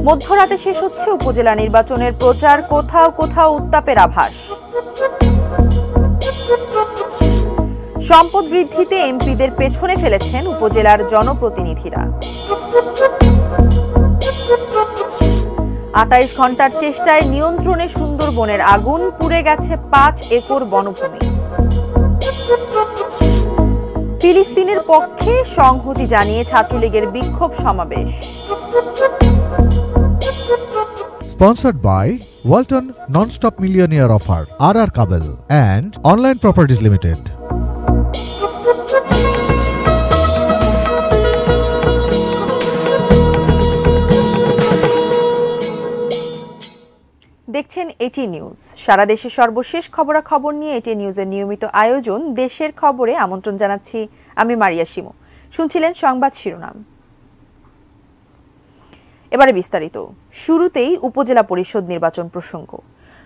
মধ্যরাতে শেষ হচ্ছে উপজেলা নির্বাচনের প্রচার, কোথাও কোথাও উত্তাপের আভাস। সম্পদ বৃদ্ধিতে এমপিদের পেছনে ফেলেছেন উপজেলার জনপ্রতিনিধিরা। ২৮ ঘন্টার চেষ্টায় নিয়ন্ত্রণে সুন্দরবনের আগুন, পুড়ে গেছে ৫ একর বনভূমি। ফিলিস্তিনের পক্ষে সংহতি জানিয়ে ছাত্রলীগের বিক্ষোভ সমাবেশ। Sponsored by Walton Non-Stop Millionaire Offer, RR Kabel and Online Properties Limited. দেখছেন এটি নিউজ। সারা দেশের সর্বশেষ খবরাখবর নিয়ে এটি নিউজের নিয়মিত আয়োজন দেশের খবরে আমন্ত্রণ জানাচ্ছি আমি মারিয়া শিমু। শুনছিলেন সংবাদ শিরোনাম, এবারে বিস্তারিত। শুরুতেই উপজেলা পরিষদ নির্বাচন প্রসঙ্গ।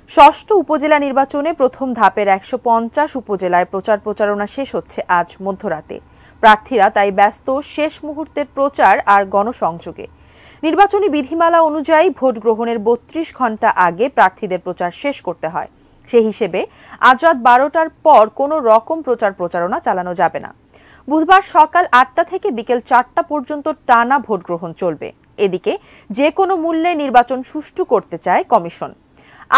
ষষ্ঠ উপজেলা নির্বাচনে প্রথম ধাপের ১৫০ উপজেলায় প্রচার প্রচারণা শেষ হচ্ছে আজ মধ্যরাতে। প্রার্থীরা তাই ব্যস্ত শেষ মুহূর্তের প্রচার আর গণসংযোগে। নির্বাচনী বিধিমালা অনুযায়ী ভোট গ্রহণের ৩২ ঘন্টা আগে প্রার্থীদের প্রচার শেষ করতে হয়। সেই হিসেবে আজ রাত ১২টার পর কোনো রকম প্রচার প্রচারণা চালানো যাবে না। বুধবার সকাল ৮টা থেকে বিকেল ৪টা পর্যন্ত টানা ভোট গ্রহণ চলবে। এদিকে যে কোনো মূল্যে নির্বাচন সুষ্ঠু করতে চায় কমিশন।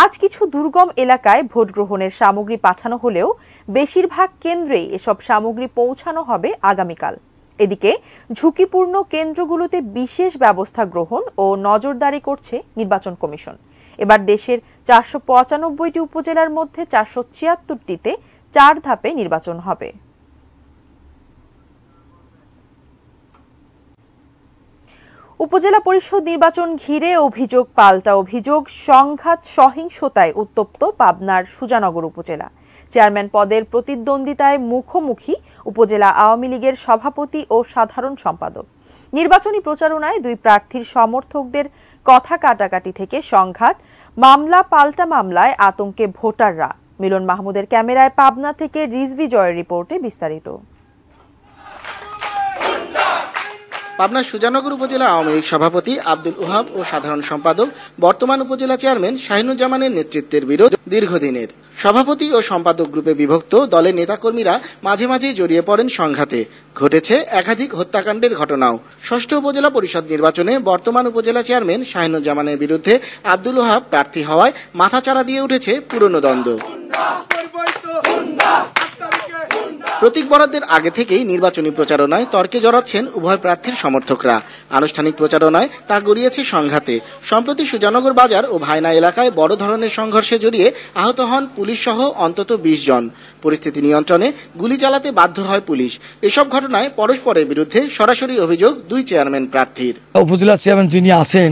আজ কিছু দুর্গম এলাকায় ভোট গ্রহণের সামগ্রী পাঠানো হলেও বেশিরভাগ কেন্দ্রেই এসব সামগ্রী পৌঁছানো হবে আগামীকাল। এদিকে ঝুঁকিপূর্ণ কেন্দ্রগুলোতে বিশেষ ব্যবস্থা গ্রহণ ও নজরদারি করছে নির্বাচন কমিশন। এবার দেশের ৪৯৫টি উপজেলার মধ্যে ৪৭৬টিতে ৪ ধাপে নির্বাচন হবে। উপজেলা পরিষদ নির্বাচন ঘিরে অভিযোগ পাল্টা অভিযোগ, সংঘাত সহিংসতায় উত্তপ্ত পাবনার সুজানগর উপজেলা। চেয়ারম্যান পদের প্রতিদ্বন্দ্বিতায় মুখোমুখি উপজেলা আওয়ামী লীগের সভাপতি ও সাধারণ সম্পাদক। নির্বাচনী প্রচারণায় দুই প্রার্থীর সমর্থকদের কথা কাটাকাটি থেকে সংঘাত, মামলা পাল্টা মামলায় আতঙ্কে ভোটাররা। মিলন মাহমুদের ক্যামেরায় পাবনা থেকে রিজভি জয়ের রিপোর্টে বিস্তারিত। পাবনার সুজানগর উপজেলা আওয়ামী লীগ সভাপতি আব্দুল ওহাব ও সাধারণ সম্পাদক বর্তমান উপজেলা চেয়ারম্যান শাহিনুজ্জামানের নেতৃত্বের বিরোধ দীর্ঘদিনের। সভাপতি ও সম্পাদক গ্রুপে বিভক্ত দলের নেতাকর্মীরা মাঝে মাঝে জড়িয়ে পড়েন সংঘাতে। ঘটেছে একাধিক হত্যাকাণ্ডের ঘটনাও। ষষ্ঠ উপজেলা পরিষদ নির্বাচনে বর্তমান উপজেলা চেয়ারম্যান শাহিনুজ্জামানের বিরুদ্ধে আব্দুল ওহাব প্রার্থী হওয়ায় মাথাচাড়া দিয়ে উঠেছে পুরনো দ্বন্দ্ব। প্রতীক বরাদ্দের আগে থেকেই নির্বাচনী প্রচারণায় তর্কে জড়াচ্ছেন উভয় প্রার্থীর সমর্থকরা। আনুষ্ঠানিক প্রচারণায় তা গড়িয়েছে সংঘাতে। সম্প্রতি সুজানগর বাজার ও ভাইনা এলাকায় বড় ধরনের সংঘর্ষে জড়িয়ে আহত হন পুলিশ সহ অন্তত ২০ জন। পরিস্থিতি নিয়ন্ত্রণে গুলি চালাতে বাধ্য হয় পুলিশ। এসব ঘটনায় পরস্পরের বিরুদ্ধে সরাসরি অভিযোগ দুই চেয়ারম্যান প্রার্থীর। উপজেলা চেয়ারম্যান যিনি আছেন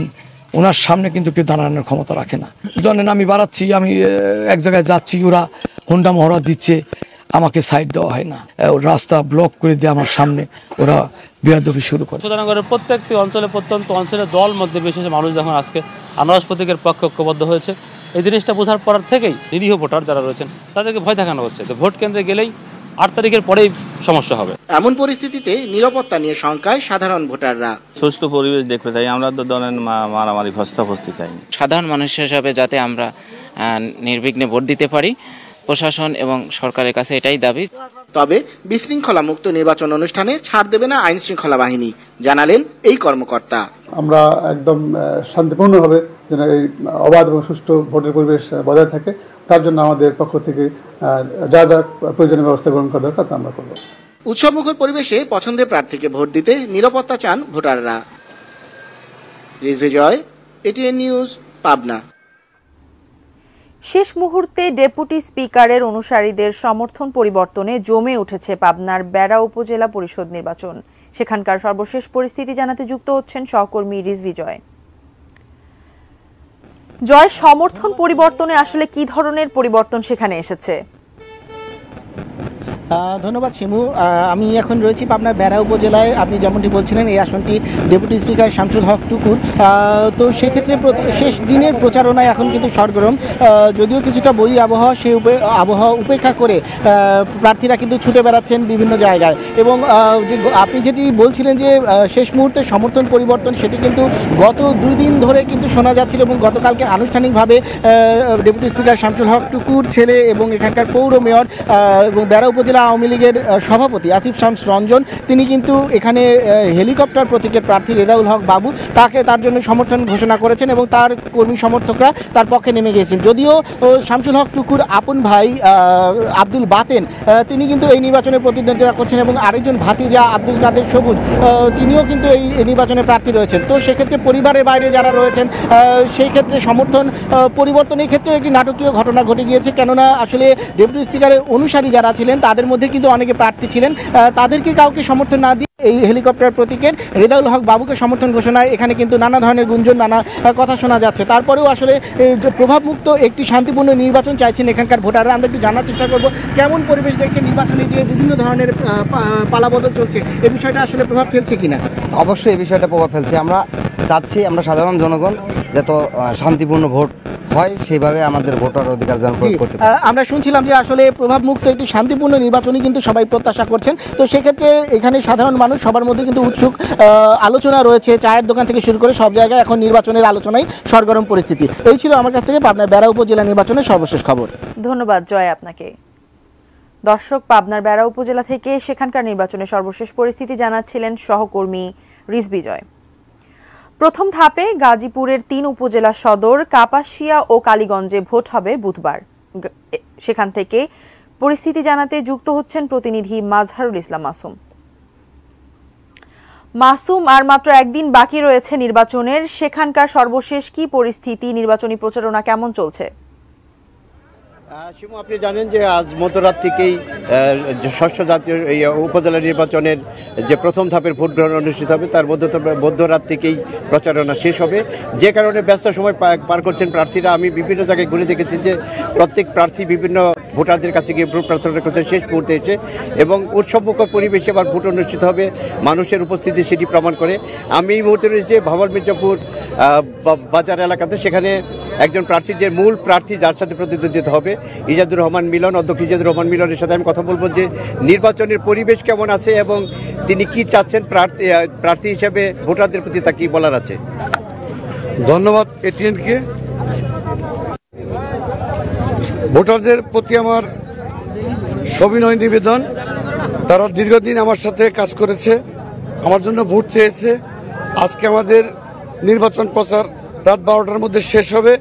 ওনার সামনে কিন্তু কেউ দাঁড়ানোর ক্ষমতা রাখে না। ধরেন আমি বাড়াচ্ছি, আমি এক জায়গায় যাচ্ছি, ওরা হোন্ডা মহড়া দিচ্ছে, আমাকে সাইড দেওয়া হয় না, রাস্তা ব্লক করে দিয়ে আমার সামনে ওরা বেয়াদবি শুরু করে। সুজানগরের প্রত্যেকটি অঞ্চলে প্রত্যন্ত অঞ্চলে দল মধ্যে বিশেষ মানুষ যখন আজকে আনারস প্রতীকের পক্ষে ঐক্যবদ্ধ হয়েছে, এই জিনিসটা বোঝার পর থেকেই নিরীহ ভোটার যারা রয়েছেন তাদেরকে ভয় দেখানো হচ্ছে যে ভোট কেন্দ্রে গেলেই ৮ তারিখের পরেই সমস্যা হবে। এমন পরিস্থিতিতে নিরাপত্তা নিয়ে শঙ্কায় সাধারণ ভোটাররা। সুষ্ঠু পরিবেশ দেখতে চাই আমরা, তো ধরেন মারামারি ফস্তাফস্তি চাই। সাধারণ মানুষ হিসাবে যাতে আমরা নির্বিঘ্নে ভোট দিতে পারি, প্রশাসন এবং সরকারের কাছে এটাই দাবি। তবে বিশৃঙ্খলা মুক্ত নির্বাচন অনুষ্ঠানে ছাড় দেবে না আইন শৃঙ্খলা বাহিনী, জানালেন এই কর্মকর্তা। আমরা একদম শান্তিপূর্ণভাবে যেন এই অবাধ এবং সুষ্ঠু ভোটের পরিবেশ বজায় থাকে, তার জন্য আমাদের পক্ষ থেকে যা যা প্রয়োজনীয় ব্যবস্থা গ্রহণ করা দরকার তা আমরা করব। উৎসবমুখর পরিবেশে পছন্দের প্রার্থীকে ভোট দিতে নিরাপত্তা চান ভোটাররা। রিজভি জয়, এটিএন নিউজ, পাবনা। শেষ মুহূর্তে ডেপুটি স্পিকারের অনুসারীদের সমর্থন পরিবর্তনে জমে উঠেছে পাবনার বেড়া উপজেলা পরিষদ নির্বাচন। সেখানকার সর্বশেষ পরিস্থিতি জানাতে যুক্ত হচ্ছেন সহকর্মী রিজভি জয়। জয়, সমর্থন পরিবর্তনে আসলে কি ধরনের পরিবর্তন সেখানে এসেছে? ধন্যবাদ শিমু। আমি এখন রয়েছি পাবনার বেড়া উপজেলায়। আপনি যেমনটি বলছিলেন এই আসনটি ডেপুটি স্পিকার শামসুল হক টুকুর। তো সেক্ষেত্রে শেষ দিনের প্রচারণায় এখন কিন্তু সরগরম। যদিও কিছুটা বই আবহাওয়া সেই আবহাওয়া উপেক্ষা করে প্রার্থীরা কিন্তু ছুটে বেড়াচ্ছেন বিভিন্ন জায়গায়। এবং আপনি যেটি বলছিলেন যে শেষ মুহূর্তে সমর্থন পরিবর্তন, সেটি কিন্তু গত 2 দিন ধরে কিন্তু শোনা যাচ্ছিল এবং গতকালকে আনুষ্ঠানিকভাবে ডেপুটি স্পিকার শামসুল হক টুকুর ছেলে এবং এখানকার পৌর মেয়র এবং বেড়া উপজেলা আওয়ামী লীগের সভাপতি আসিফ শামস রঞ্জন তিনি কিন্তু এখানে হেলিকপ্টার প্রতীকের প্রার্থী রেজাউল হক বাবু তার জন্য সমর্থন ঘোষণা করেছেন এবং তার কর্মী সমর্থকরা তার পক্ষে নেমে গিয়েছেন। যদিও শামসুল হক টুকুর আপন ভাই আব্দুল বাতেন তিনি কিন্তু এই নির্বাচনে প্রতিদ্বন্দ্বিতা করছেন এবং আরেকজন ভাতিজা আব্দুল কাদের সবুজ তিনিও কিন্তু এই নির্বাচনে প্রার্থী রয়েছেন। তো সেক্ষেত্রে পরিবারের বাইরে যারা রয়েছেন সেই ক্ষেত্রে সমর্থন পরিবর্তনের ক্ষেত্রে একটি নাটকীয় ঘটনা ঘটে গিয়েছে। কেননা আসলে ডেপুটি স্পিকারের অনুসারী যারা ছিলেন তাদের মধ্যে কিন্তু অনেকে প্রার্থী ছিলেন, তাদেরকে কাউকে সমর্থন না দিয়ে এই হেলিকপ্টার প্রতীকের রেজাউল হক বাবুকে সমর্থন ঘোষণায় এখানে কিন্তু নানা ধরনের গুঞ্জন, নানা কথা শোনা যাচ্ছে। তারপরেও আসলে প্রভাবমুক্ত একটি শান্তিপূর্ণ নির্বাচন চাইছেন এখানকার ভোটাররা। আমরা একটু জানার চেষ্টা করবো কেমন পরিবেশ দেখে নির্বাচনে যে বিভিন্ন ধরনের পালাবদল চলছে, এই বিষয়টা আসলে প্রভাব ফেলছে কিনা। অবশ্যই এই বিষয়টা প্রভাব ফেলছে। আমরা চাচ্ছি আমরা সাধারণ জনগণ যত শান্তিপূর্ণ ভোট হয় সেইভাবে আমাদের ভোটার অধিকার প্রয়োগ করতে। আমরা শুনছিলাম যে আসলে প্রভাবমুক্ত একটি শান্তিপূর্ণ নির্বাচনই কিন্তু সবাই প্রত্যাশা করছেন। তো সেক্ষেত্রে এখানে সাধারণ মানুষ সবার মধ্যে কিন্তু উৎসুক, আলোচনা রয়েছে চায়ের দোকান থেকে শুরু করে সব জায়গায় এখন নির্বাচনের আলোচনায় সরগরম পরিস্থিতি। এই ছিল আমার কাছ থেকে পাবনার বেড়া উপজেলা নির্বাচনের সর্বশেষ খবর। ধন্যবাদ জয় আপনাকে। দর্শক, পাবনার বেড়া উপজেলা থেকে সেখানকার নির্বাচনের সর্বশেষ পরিস্থিতি জানাচ্ছিলেন সহকর্মী রিজবি জয়। প্রথম ধাপে গাজীপুরের 3 উপজেলা সদর, কাপাসিয়া ও কালীগঞ্জে ভোট হবে বুধবার। সেখান থেকে পরিস্থিতি জানাতে যুক্ত হচ্ছেন প্রতিনিধি মাজহারুল ইসলাম মাসুম। আর মাত্র একদিন বাকি রয়েছে নির্বাচনের, সেখানকার সর্বশেষ কি পরিস্থিতি, নির্বাচনী প্রচারণা কেমন চলছে? শিমু, আপনি জানেন যে আজ মধ্যরাত থেকেই ষষ্ঠ জাতীয় উপজেলা নির্বাচনের যে প্রথম ধাপের ভোট গ্রহণ অনুষ্ঠিত হবে তার মধ্যরাত থেকেই প্রচারণা শেষ হবে, যে কারণে ব্যস্ত সময় পার করছেন প্রার্থীরা। আমি বিভিন্ন জায়গায় ঘুরে দেখেছি যে প্রত্যেক প্রার্থী বিভিন্ন ভোটারদের কাছে গিয়ে ভোট প্রার্থনা করছেন শেষ মুহূর্তে এসে, এবং উৎসবমুখর পরিবেশে আবার ভোট অনুষ্ঠিত হবে, মানুষের উপস্থিতি সেটি প্রমাণ করে। আমি এই মুহূর্তে রয়েছে ভাওয়াল মির্জাপুর বাজার এলাকাতে। সেখানে একজন প্রার্থী, যে মূল প্রার্থী যার সাথে প্রতিদ্বন্দ্বিতা হবে, ইজাদুর রহমান মিলন, অধ্যক্ষ ইজাদুর রহমান মিলনের সাথে আমি কথা বলবো যে নির্বাচনের পরিবেশ কেমন আছে এবং তিনি কি চাচ্ছেন প্রার্থী হিসেবে ভোটারদের প্রতি তা কি বলার আছে। ধন্যবাদ এটিএনকে। ভোটারদের প্রতি আমার সবিনয় নিবেদন, তারা দীর্ঘদিন আমার সাথে কাজ করেছে, আমার জন্য ভোট চেয়েছে। আজকে আমাদের নির্বাচন প্রচার রাত 12টার মধ্যে শেষ হবে।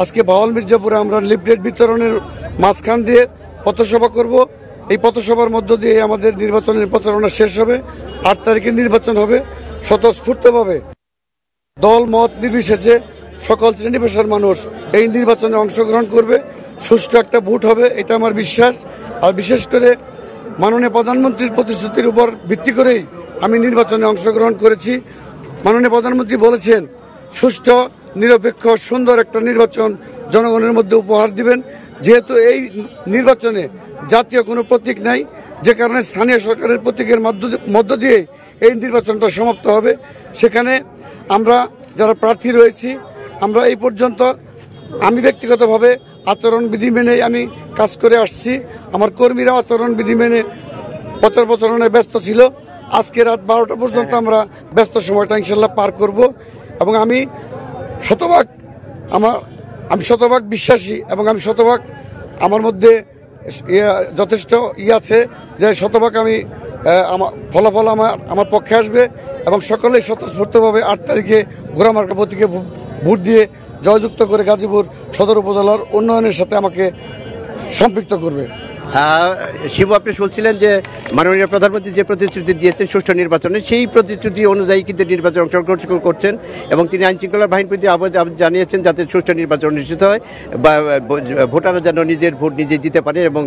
আজকে ভাওয়াল মির্জাপুরে আমরা লিফলেট বিতরণের মাঝখান দিয়ে পথসভা করব। এই পথসভার মধ্য দিয়ে আমাদের নির্বাচনের প্রচারণা শেষ হবে। 8 তারিখে নির্বাচন হবে। স্বতঃস্ফূর্তভাবে দল মত নির্বিশেষে সকল শ্রেণী পেশার মানুষ এই নির্বাচনে অংশগ্রহণ করবে। সুষ্ঠু একটা ভোট হবে, এটা আমার বিশ্বাস। আর বিশেষ করে মাননীয় প্রধানমন্ত্রীর প্রতিশ্রুতির উপর ভিত্তি করেই আমি নির্বাচনে অংশগ্রহণ করেছি। মাননীয় প্রধানমন্ত্রী বলেছেন সুষ্ঠু, নিরপেক্ষ, সুন্দর একটা নির্বাচন জনগণের মধ্যে উপহার দিবেন। যেহেতু এই নির্বাচনে জাতীয় কোনো প্রতীক নাই, যে কারণে স্থানীয় সরকারের প্রতীকের মধ্য দিয়ে এই নির্বাচনটা সমাপ্ত হবে। সেখানে আমরা যারা প্রার্থী রয়েছি, আমরা এই পর্যন্ত আমি ব্যক্তিগতভাবে আচরণবিধি মেনে আমি কাজ করে আসছি। আমার কর্মীরা আচরণবিধি মেনে প্রচারণায় ব্যস্ত ছিল। আজকে রাত 12টা পর্যন্ত আমরা ব্যস্ত সময়টা ইনশাল্লাহ পার করব এবং আমি শতভাগ বিশ্বাসী এবং আমি শতভাগ আমার মধ্যে যথেষ্ট আছে যে শতভাগ আমি ফলাফল আমার পক্ষে আসবে এবং সকলেই স্বতঃস্ফূর্তভাবে 8 তারিখে ঘোড়ামার্কা প্রতীকে ভোট দিয়ে জয়যুক্ত করে গাজীপুর সদর উপজেলার উন্নয়নের সাথে আমাকে সম্পৃক্ত করবে। শিবু, আপনি শুনছিলেন যে মাননীয় প্রধানমন্ত্রী যে প্রতিশ্রুতি দিয়েছেন সুষ্ঠু নির্বাচনে, সেই প্রতিশ্রুতি অনুযায়ী কিন্তু নির্বাচন অংশগ্রহণ করছেন এবং তিনি আইন শৃঙ্খলা বাহিনীর প্রতি আহ্বান জানিয়েছেন যাতে সুষ্ঠু নির্বাচন অনুষ্ঠিত হয় বা ভোটাররা যেন নিজের ভোট নিজে দিতে পারে এবং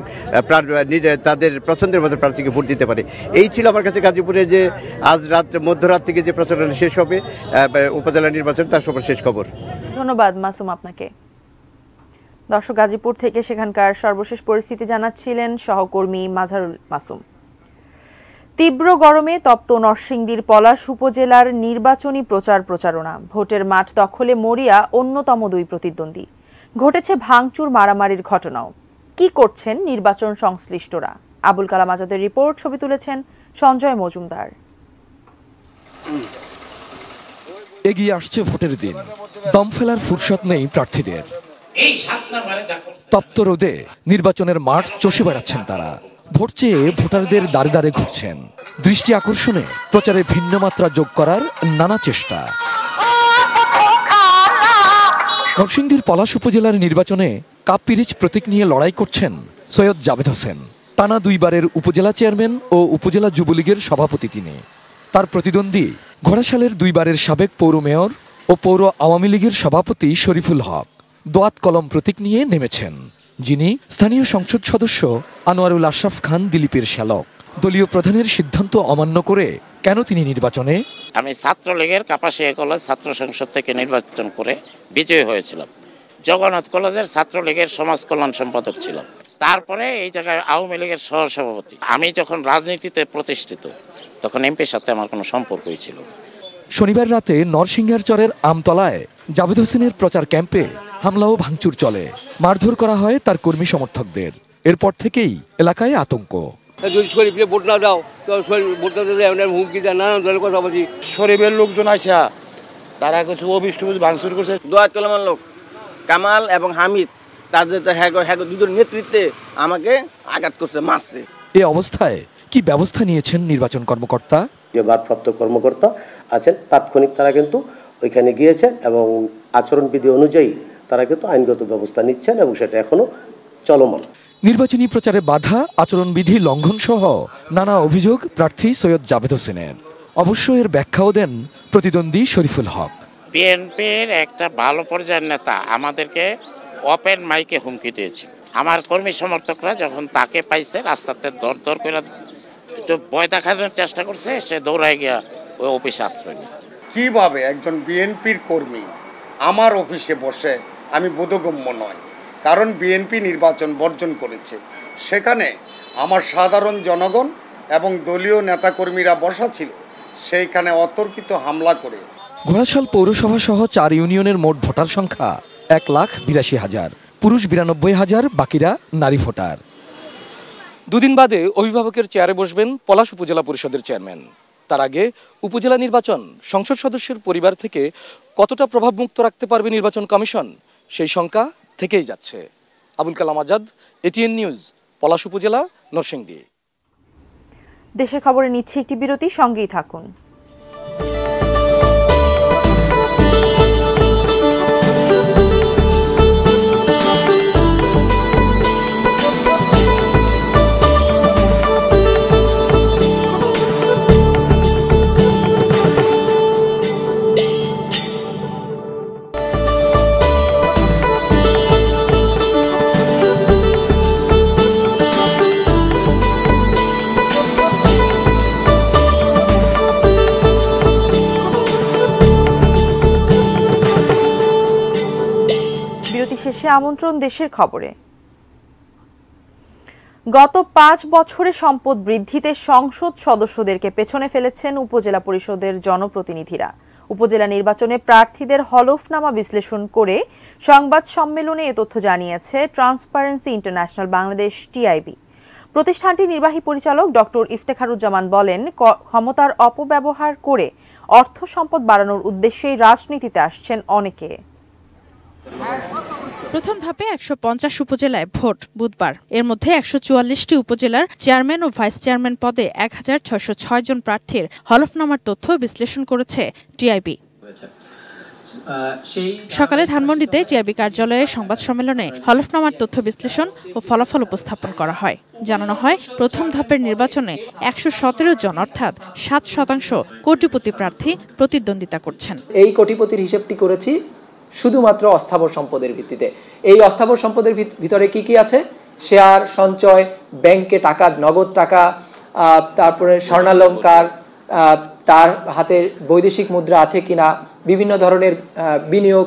তাদের পছন্দের মতো প্রার্থীকে ভোট দিতে পারে। এই ছিল আমার কাছে গাজীপুরে যে আজ মধ্যরাত থেকে যে প্রচারণা শেষ হবে উপজেলা নির্বাচন, তার সর্বশেষ খবর। ধন্যবাদ মাসুম আপনাকে। দর্শক, গাজীপুর থেকে সেখানকার সর্বশেষ পরিস্থিতি জানাচ্ছিলেন সহকর্মী মাঝারুল মাসুম। তীব্র গরমে তপ্ত নরসিংদীর পলাশ উপজেলার নির্বাচনী প্রচারণা। ভোটের মাঠ দখলে মরিয়া অন্যতম দুই প্রতিদ্বন্দ্বী। ঘটেছে ভাঙচুর, মারামারির ঘটনাও। কি করছেন নির্বাচন সংশ্লিষ্টরা? আবুল কালাম আজাদের রিপোর্ট, ছবি তুলেছেন সঞ্জয় মজুমদার। এগিয়ে আসছে ভোটের দিন, দম ফেলার ফুরসত নেই প্রার্থীদের। তপ্ত রোদে নির্বাচনের মাঠ চষে বেড়াচ্ছেন তারা। ভোট চেয়ে ভোটারদের দাঁড়ে দাঁড়ে ঘুরছেন। দৃষ্টি আকর্ষণে প্রচারে ভিন্ন মাত্রা যোগ করার নানা চেষ্টা। নরসিংদীর পলাশ উপজেলার নির্বাচনে কাপ পিরিচ প্রতীক নিয়ে লড়াই করছেন সৈয়দ জাবেদ হোসেন। টানা দুইবারের উপজেলা চেয়ারম্যান ও উপজেলা যুবলীগের সভাপতি তিনি। তার প্রতিদ্বন্দ্বী ঘোড়াশালের দুইবারের সাবেক পৌর মেয়র ও পৌর আওয়ামী লীগের সভাপতি শরীফুল হক দোয়াত কলম প্রতীক নিয়ে নেমেছেন, যিনি স্থানীয় সংসদ সদস্য আনোয়ারুল আশরাফ খান দিলীপের শ্যালক। দলীয় প্রধানের সিদ্ধান্ত অমান্য করে কেন তিনি নির্বাচনে? আমি ছাত্রলীগের কাপাসিয়া কলেজ ছাত্র সংসদ থেকে নির্বাচন করে বিজয়ী হয়েছিলাম। জগন্নাথ কলেজের ছাত্রলীগের সমাজ কল্যাণ সম্পাদক ছিলাম। তারপরে এই জায়গায় আওয়ামী লীগের সহসভাপতি। আমি যখন রাজনীতিতে প্রতিষ্ঠিত তখন এমপির সাথে আমার কোনো সম্পর্কই ছিল না। শনিবার রাতে নরসিংহার চরের আমতলায় জাবেদ হোসেনের প্রচার ক্যাম্পে হামলা ও ভাঙচুর চলে। মারধর করা হয় তার কর্মী সমর্থকদের। এরপর থেকেই এলাকায় আতঙ্ক। যদি শরীফে ভোট না দাও তো ভোট হুমকি দেয়, নানান ধরনের কথা বলছি। শরীফের লোকজন আসা তারা কিছু অভিষ্ট ভাঙচুর করছে। দোয়াত কলমের লোক কামাল এবং হামিদ, তাদের দুজন নেতৃত্বে আমাকে আঘাত করছে, মারছে। এই অবস্থায় কি ব্যবস্থা নিয়েছেন নির্বাচন কর্মকর্তা? যে ভারপ্রাপ্ত কর্মকর্তা আছেন তাৎক্ষণিক তারা কিন্তু ওইখানে গিয়েছেন এবং আচরণবিধি অনুযায়ী তারা কিন্তু আইনগত ব্যবস্থা নিচ্ছেন এবং সেটা এখনো চলমান। নির্বাচনী প্রচারে বাধা, আচরণবিধি লঙ্ঘন সহ নানা অভিযোগ প্রার্থী সৈয়দ জাবেদ হোসেনের। অবশ্য এর ব্যাখ্যাও দেন প্রতিদ্বন্দ্বী শরীফুল হক। বিএনপির একটা ভালো পর্যায়ের নেতা আমাদেরকে ওপেন মাইকে হুমকি দিয়েছে। আমার কর্মী সমর্থকরা যখন তাকে পাইছে রাস্তাতে দর করে একটু ভয় দেখানোর চেষ্টা করছে, সে দৌড়ায় গিয়া ওই অফিসে আশ্রয় নিয়েছে। কিভাবে একজন বিএনপির কর্মী আমার অফিসে বসে, আমি বোধগম্য নয়, কারণ বিএনপি নির্বাচন বর্জন করেছে। সেখানে আমার সাধারণ জনগণ এবং দলীয় নেতাকর্মীরা বসা ছিল, সেইখানে অতর্কিত হামলা করে। ঘোড়াশাল পৌরসভা সহ 4 ইউনিয়নের মোট ভোটার সংখ্যা 1,82,000, পুরুষ 92,000, বাকিরা নারী ভোটার। দুদিন বাদে অভিভাবকের চেয়ারে বসবেন পলাশ উপজেলা পরিষদের চেয়ারম্যান। তার আগে উপজেলা নির্বাচন সংসদ সদস্যের পরিবার থেকে কতটা প্রভাবমুক্ত রাখতে পারবে নির্বাচন কমিশন, সেই শঙ্কা থেকেই যাচ্ছে। আবুল কালাম আজাদ, এটিএন নিউজ, পলাশ উপজেলা, নরসিংদী। দেশের খবরে নিচ্ছে একটি বিরতি, সঙ্গেই থাকুন। শেষে আমন্ত্রণ দেশের খবরে। গত 5 বছরে সম্পদ বৃদ্ধিতে সংসদ সদস্যদেরকে পেছনে ফেলেছেন উপজেলা পরিষদের জনপ্রতিনিধিরা। উপজেলা নির্বাচনে প্রার্থীদের হলফনামা বিশ্লেষণ করে সংবাদ সম্মেলনে এ তথ্য জানিয়েছে ট্রান্সপারেন্সি ইন্টারন্যাশনাল বাংলাদেশ টিআইবি। প্রতিষ্ঠানটির নির্বাহী পরিচালক ডক্টর ইফতেখারুজ্জামান বলেন, ক্ষমতার অপব্যবহার করে অর্থ সম্পদ বাড়ানোর উদ্দেশ্যেই রাজনীতিতে আসছেন অনেকে। প্রথম ধাপে 150 উপজেলায় ভোট বুধবার। এর মধ্যে 144টি উপজেলার চেয়ারম্যান ও ভাইস চেয়ারম্যান পদে 1606 জন প্রার্থীর হলফনামার তথ্য বিশ্লেষণ করেছে টিআইবি। সকালে ধানমন্ডিতে টিআইবি কার্যালয়ে সংবাদ সম্মেলনে হলফনামার তথ্য বিশ্লেষণ ও ফলাফল উপস্থাপন করা হয়। জানানো হয়, প্রথম ধাপের নির্বাচনে 117 জন অর্থাৎ 7% কোটিপতি প্রার্থী প্রতিদ্বন্দ্বিতা করছেন। এই কোটিপতির হিসেবটি করেছি শুধুমাত্র অস্থাবর সম্পদের ভিত্তিতে। এই অস্থাবর সম্পদের ভিতরে কি কি আছে? শেয়ার, সঞ্চয়, ব্যাংকে টাকা, নগদ টাকা, তারপরে স্বর্ণালংকার, তার হাতে বৈদেশিক মুদ্রা আছে কিনা, বিভিন্ন ধরনের বিনিয়োগ,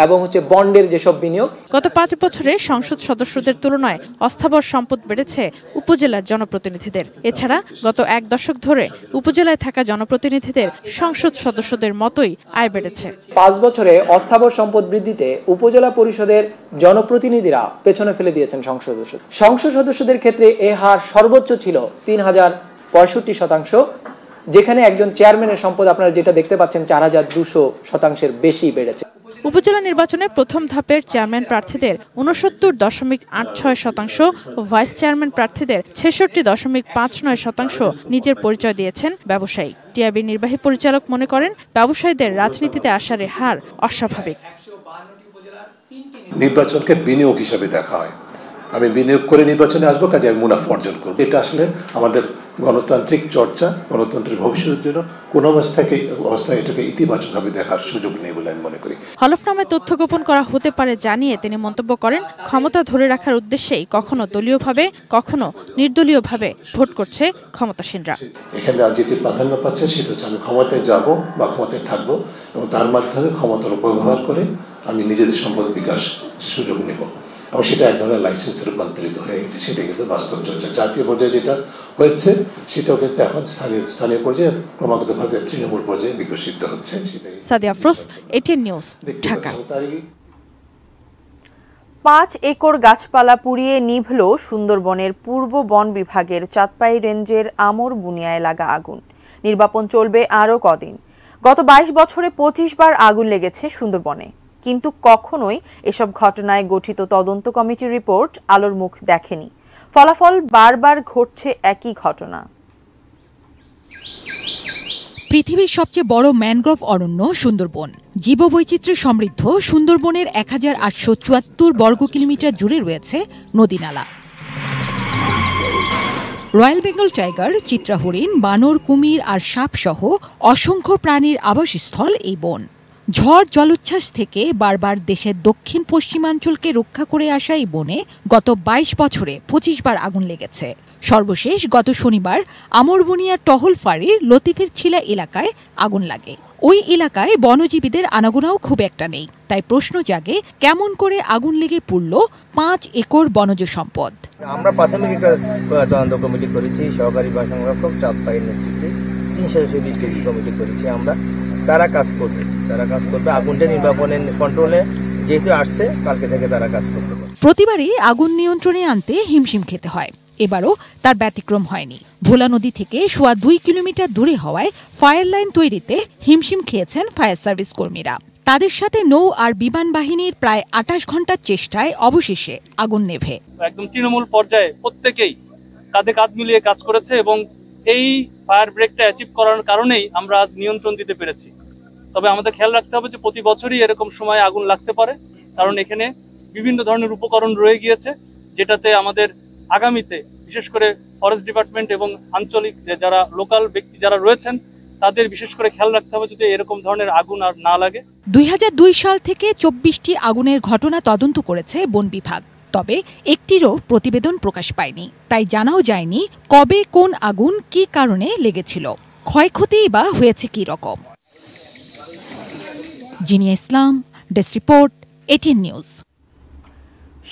এবং বন্ডের যেসব বিনিয়োগ। গত 5 বছরে সংসদ সদস্যদের তুলনায় অস্থাবর সম্পদ বেড়েছে উপজেলার জনপ্রতিনিধিদের। এছাড়া গত 1 দশক ধরে উপজেলায় থাকা জনপ্রতিনিধিদের সংসদ সদস্যদের মতোই আয় বেড়েছে। 5 বছরে অস্থাবর সম্পদ বৃদ্ধিতে উপজেলা পরিষদের জনপ্রতিনিধিরা পেছনে ফেলে দিয়েছেন সংসদ সদস্যদের ক্ষেত্রে এ হার সর্বোচ্চ ছিল 3065%, যেখানে একজন চেয়ারম্যানের সম্পদ আপনারা যেটা দেখতে পাচ্ছেন 4200%-এর বেশি বেড়েছে। উপজেলা নির্বাচনে প্রথম ধাপের চেয়ারম্যান প্রার্থীদের 69.86% ও ভাইস চেয়ারম্যান প্রার্থীদের 66.59% নিজের পরিচয় দিয়েছেন ব্যবসায়ী। টিআইবির নির্বাহী পরিচালক মনে করেন, ব্যবসায়ীদের রাজনীতিতে আসার হার অস্বাভাবিক। নির্বাচনকে বিনিয়োগ হিসাবে দেখা হয়। আমি বিনিয়োগ করে নির্বাচনে আসবো, কাজে আমি মুনাফা অর্জন করবো। এটা আসলে আমাদের গণতান্ত্রিক চর্চা, গণতন্ত্রের ভবিষ্যতের জন্য কোন অবস্থায় এটাকে ইতিবাচকভাবে দেখার সুযোগ নেই বলে আমি মনে করি। হলফনামায় তথ্য গোপন করা হতে পারে জানিয়ে তিনি মন্তব্য করেন, ক্ষমতা ধরে রাখার উদ্দেশ্যেই কখনো দলীয়ভাবে কখনো নির্দলীয়ভাবে ভোট করছে ক্ষমতাসীনরা। এখানে আজ যেটি প্রাধান্য পাচ্ছে সেটা হচ্ছে আমি ক্ষমতায় যাব বা ক্ষমতায় থাকবো এবং তার মাধ্যমে ক্ষমতার অপব্যবহার করে আমি নিজেদের সম্পদ বিকাশ সুযোগ নেব এবং সেটা এক ধরনের লাইসেন্সে রূপান্তরিত হয়ে গেছে। সেটা কিন্তু বাস্তব চর্চা। জাতীয় পর্যায়ে যেটা হয়েছে সেটাও কিন্তু এখন স্থানীয় পর্যায়ে ক্রমাগতভাবে তৃণমূল পর্যায়ে বিকশিত হচ্ছে। Sadia Afroz, ATN news, Dhaka. 5 acre গাছপালা পুড়িয়ে নিভল সুন্দরবনের পূর্ব বন বিভাগের চাঁদপাই রেঞ্জের আমর বুনিয়ায় লাগা আগুন। নির্বাপন চলবে আরও কদিন। গত 22 বছরে 25 বার আগুন লেগেছে সুন্দরবনে, কিন্তু কখনোই এসব ঘটনায় গঠিত তদন্ত কমিটির রিপোর্ট আলোর মুখ দেখেনি। ফলাফল বারবার ঘটছে একই ঘটনা। পৃথিবীর সবচেয়ে বড় ম্যানগ্রোভ অরণ্য সুন্দরবন। জীববৈচিত্র্যে সমৃদ্ধ সুন্দরবনের 1874 বর্গ কিলোমিটার জুড়ে রয়েছে নদীনালা। রয়্যাল বেঙ্গল টাইগার, চিত্রা হরিণ, বানর, কুমির আর সাপ সহ অসংখ্য প্রাণীর আবাসস্থল এই বন। ঝড় জলোচ্ছ্বাস থেকে বারবার দেশের দক্ষিণ পশ্চিমাঞ্চলকে রক্ষা করে আসা এই বনে গত 22 বছরে 25 বার আগুন লেগেছে। সর্বশেষ গত শনিবার আমরবুনিয়ার টহল ফাঁড়ির লতিফের ছিলা এলাকায় আগুন লাগে। ওই এলাকায় বনজীবীদের আনাগোনাও খুব একটা নেই, তাই প্রশ্ন জাগে কেমন করে আগুন লেগে পুড়ল 5 একর বনজ সম্পদ। আমরা প্রাথমিক একটা তদন্ত কমিটি করেছি, সহকারী বন সংরক্ষক চাঁদপাইয়ের নেতৃত্বে 3 সদস্যের কমিটি করেছি আমরা। তারা কাজ করবে আগুনটা নির্বাপনের কন্ট্রোলে যেহেতু আসছে, কালকে থেকে তারা কাজ করতে পারবে। প্রতিবারই আগুন নিয়ন্ত্রণে আনতে হিমশিম খেতে হয়, এবারও তার ব্যতিক্রম হয়নি। ভোলা নদী থেকে সোয়া 2 কিলোমিটার দূরে হওয়ায় ফায়ার লাইন তৈরিতে হিমশিম খেয়েছেন ফায়ার সার্ভিস কর্মীরা। তাদের সাথে নৌ আর বিমান বাহিনীর প্রায় 28 ঘন্টার চেষ্টায় অবশেষে আগুন নেভে। একদম তৃণমূল পর্যায়ে প্রত্যেকেই কাঁধে কাঁধ মিলিয়ে কাজ করেছে এবং এই ফায়ার ব্রেকটা অ্যাচিভ করার কারণেই আমরা আজ নিয়ন্ত্রণ দিতে পেরেছি। তবে আমাদের খেয়াল রাখতে হবে যে প্রতি বছরই এরকম সময় আগুন লাগতে পারে, কারণ এখানে বিভিন্ন ধরনের উপকরণ রয়ে গিয়েছে, যেটাতে আমাদের আগামীতে বিশেষ করে ফরেস্ট ডিপার্টমেন্ট এবং আঞ্চলিক যারা লোকাল ব্যক্তি যারা রয়েছেন তাদের বিশেষ করে খেয়াল রাখতে হবে যাতে এরকম ধরনের আগুন আর না লাগে। 2002 সাল থেকে 24টি আগুনের ঘটনা তদন্ত করেছে বন বিভাগ, তবে একটিরও প্রতিবেদন প্রকাশ পায়নি। তাই জানাও যায়নি কবে কোন আগুন কি কারণে লেগেছিল, ক্ষয়ক্ষতি বা হয়েছে কি রকম। জিনিয়া ইসলাম, ডেস্ক রিপোর্ট, এটিএন নিউজ।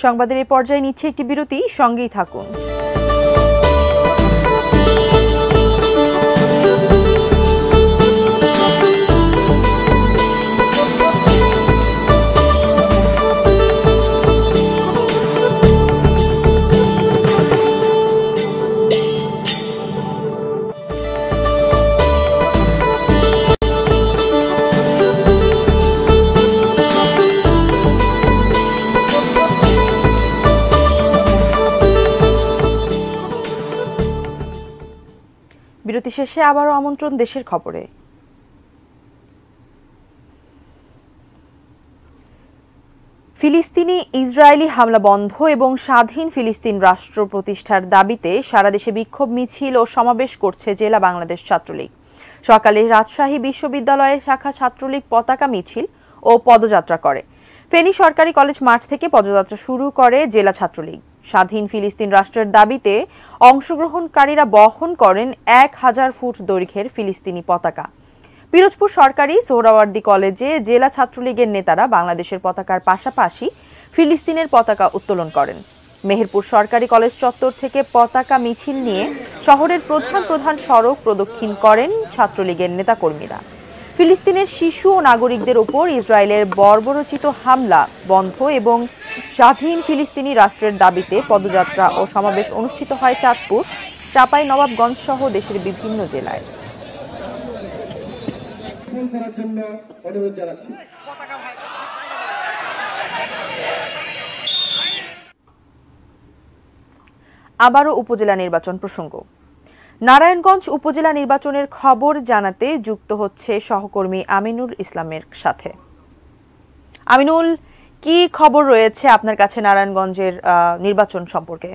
সংবাদের এই পর্যায়ে নিচ্ছে একটি বিরতি, সঙ্গেই থাকুন। বিরতি শেষে আবারও আমন্ত্রণ দেশের খবরে। ফিলিস্তিনি ইসরায়েলি হামলা বন্ধ এবং স্বাধীন ফিলিস্তিন রাষ্ট্র প্রতিষ্ঠার দাবিতে সারা দেশে বিক্ষোভ মিছিল ও সমাবেশ করছে জেলা বাংলাদেশ ছাত্রলীগ। সকালে রাজশাহী বিশ্ববিদ্যালয়ের শাখা ছাত্রলীগ পতাকা মিছিল ও পদযাত্রা করে। ফেনী সরকারি কলেজ মাঠ থেকে পদযাত্রা শুরু করে জেলা ছাত্রলীগ। স্বাধীন ফিলিস্তিন রাষ্ট্রের দাবিতে অংশগ্রহণকারীরা বহন করেন 1000 ফুট দৈর্ঘ্যের ফিলিস্তিনি পতাকা। পিরোজপুর সরকারি সোহরাওয়ার্দী কলেজে জেলা ছাত্রলীগের নেতারা বাংলাদেশের পতাকার পাশাপাশি ফিলিস্তিনের পতাকা উত্তোলন করেন। মেহেরপুর সরকারি কলেজ চত্বর থেকে পতাকা মিছিল নিয়ে শহরের প্রধান সড়ক প্রদক্ষিণ করেন ছাত্রলীগের নেতাকর্মীরা। ফিলিস্তিনের শিশু ও নাগরিকদের উপর ইসরায়েলের বর্বরোচিত হামলা বন্ধ এবং স্বাধীন ফিলিস্তিনি রাষ্ট্রের দাবিতে পদযাত্রা ও সমাবেশ অনুষ্ঠিত হয় চাঁদপুর, চাঁপাইনবাবগঞ্জ সহ দেশের বিভিন্ন জেলায়। আবারও উপজেলা নির্বাচন প্রসঙ্গ। নারায়ণগঞ্জ উপজেলা নির্বাচনের খবর জানাতে যুক্ত হচ্ছে সহকর্মী আমিনুল ইসলামের সাথে। আমিনুল, কি খবর রয়েছে আপনার কাছে নারায়ণগঞ্জের নির্বাচন সম্পর্কে?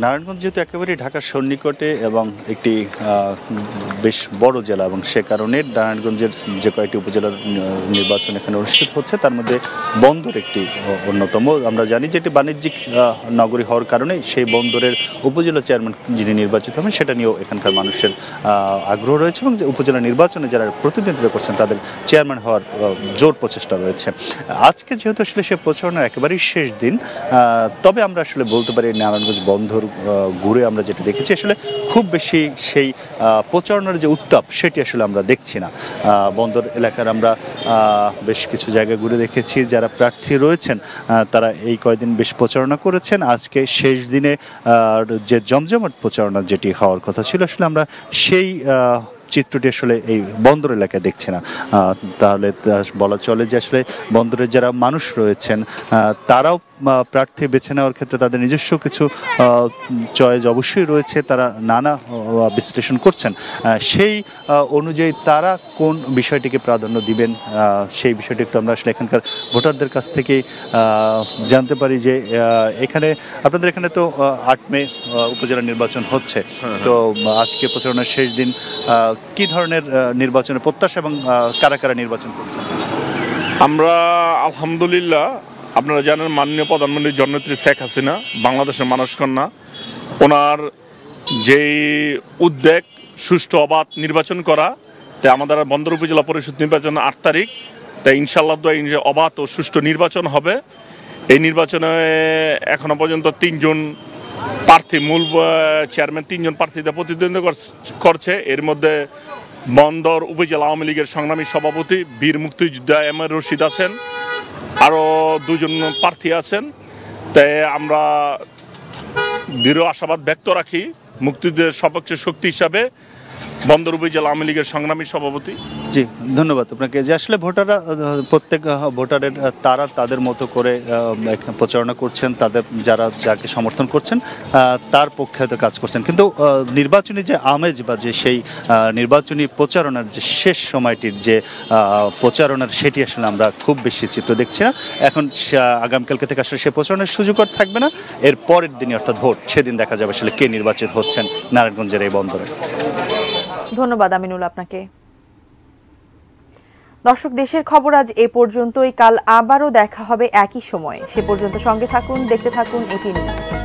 নারায়ণগঞ্জ যেহেতু একেবারে ঢাকার সন্নিকটে এবং একটি বেশ বড় জেলা, এবং সে কারণে নারায়ণগঞ্জের যে কয়েকটি উপজেলার নির্বাচন এখানে অনুষ্ঠিত হচ্ছে তার মধ্যে বন্দর একটি অন্যতম। আমরা জানি যে এটি বাণিজ্যিক নগরী হওয়ার কারণে সেই বন্দরের উপজেলা চেয়ারম্যান যিনি নির্বাচিত হবেন সেটা নিয়েও এখানকার মানুষের আগ্রহ রয়েছে, এবং যে উপজেলা নির্বাচনে যারা প্রতিনিধিত্ব করছেন তাদের চেয়ারম্যান হওয়ার জোর প্রচেষ্টা রয়েছে। আজকে যেহেতু আসলে সে প্রচারণার একেবারেই শেষ দিন, তবে আমরা আসলে বলতে পারি নারায়ণগঞ্জ বন্দর ঘুরে আমরা যেটা দেখেছি আসলে খুব বেশি সেই প্রচারণার যে উত্তাপ সেটি আসলে আমরা দেখছি না। বন্দর এলাকার আমরা বেশ কিছু জায়গায় ঘুরে দেখেছি, যারা প্রার্থী রয়েছেন তারা এই কয়েকদিন বেশ প্রচারণা করেছেন। আজকে শেষ দিনে যে জমজমাট প্রচারণা যেটি হওয়ার কথা ছিল আসলে আমরা সেই চিত্রটি আসলে এই বন্দর এলাকায় দেখছি না। তাহলে বলা চলে যে আসলে বন্দরের যারা মানুষ রয়েছেন তারাও প্রার্থী বেছে নেওয়ার ক্ষেত্রে তাদের নিজস্ব কিছু চয়েস অবশ্যই রয়েছে, তারা নানা বিশ্লেষণ করছেন। সেই অনুযায়ী তারা কোন বিষয়টিকে প্রাধান্য দিবেন সেই বিষয়টি একটু আমরা আসলে এখানকার ভোটারদের কাছ থেকে জানতে পারি। যে এখানে আপনাদের এখানে তো 8 মে উপজেলা নির্বাচন হচ্ছে, তো আজকে প্রচারণার শেষ দিন, কি ধরনের নির্বাচনের প্রত্যাশা এবং কারা কারা নির্বাচন করছেন? আমরা আলহামদুলিল্লাহ, আপনারা জানেন মাননীয় প্রধানমন্ত্রী জননেত্রী শেখ হাসিনা বাংলাদেশের মানুষকন্যা, ওনার যেই উদ্যোগ সুষ্ঠু অবাধ নির্বাচন করা, তাই আমাদের বন্দর উপজেলা পরিষদ নির্বাচন 8 তারিখ, তাই ইনশাআল্লাহ অবাধ ও সুষ্ঠু নির্বাচন হবে। এই নির্বাচনে এখনো পর্যন্ত 3 জন প্রার্থী, মূল চেয়ারম্যান 3 জন প্রার্থীদের প্রতিদ্বন্দ্বিতা করছে। এর মধ্যে বন্দর উপজেলা আওয়ামী লীগের সংগ্রামী সভাপতি বীর মুক্তিযোদ্ধা এম এ রশিদ আছেন, আরও 2 জন প্রার্থী আছেন। তাই আমরা দৃঢ় আশাবাদ ব্যক্ত রাখি মুক্তিযুদ্ধের সপক্ষে শক্তি হিসাবে বন্দর উপজেলা আওয়ামী লীগের সংগ্রামী সভাপতি। জি, ধন্যবাদ আপনাকে। যে আসলে ভোটাররা, প্রত্যেক ভোটারের তারা তাদের মতো করে প্রচারণা করছেন, তাদের যারা যাকে সমর্থন করছেন তার পক্ষে হয়তো কাজ করছেন, কিন্তু নির্বাচনী যে আমেজ বা যে সেই নির্বাচনী প্রচারণার যে শেষ সময়টির যে প্রচারণার সেটি আসলে আমরা খুব বেশি চিত্র দেখছি না। এখন আগামীকালকে থেকে আসলে সে প্রচারণার সুযোগ আর থাকবে না। এর পরের দিনই অর্থাৎ ভোট, সেদিন দেখা যাবে আসলে কে নির্বাচিত হচ্ছেন নারায়ণগঞ্জের এই বন্দরে। ধন্যবাদ আমিনুল আপনাকে। দর্শক, দেশের খবর আজ এ পর্যন্তই। কাল আবারও দেখা হবে একই সময়ে। সে পর্যন্ত সঙ্গে থাকুন, দেখতে থাকুন এটি নিউজ।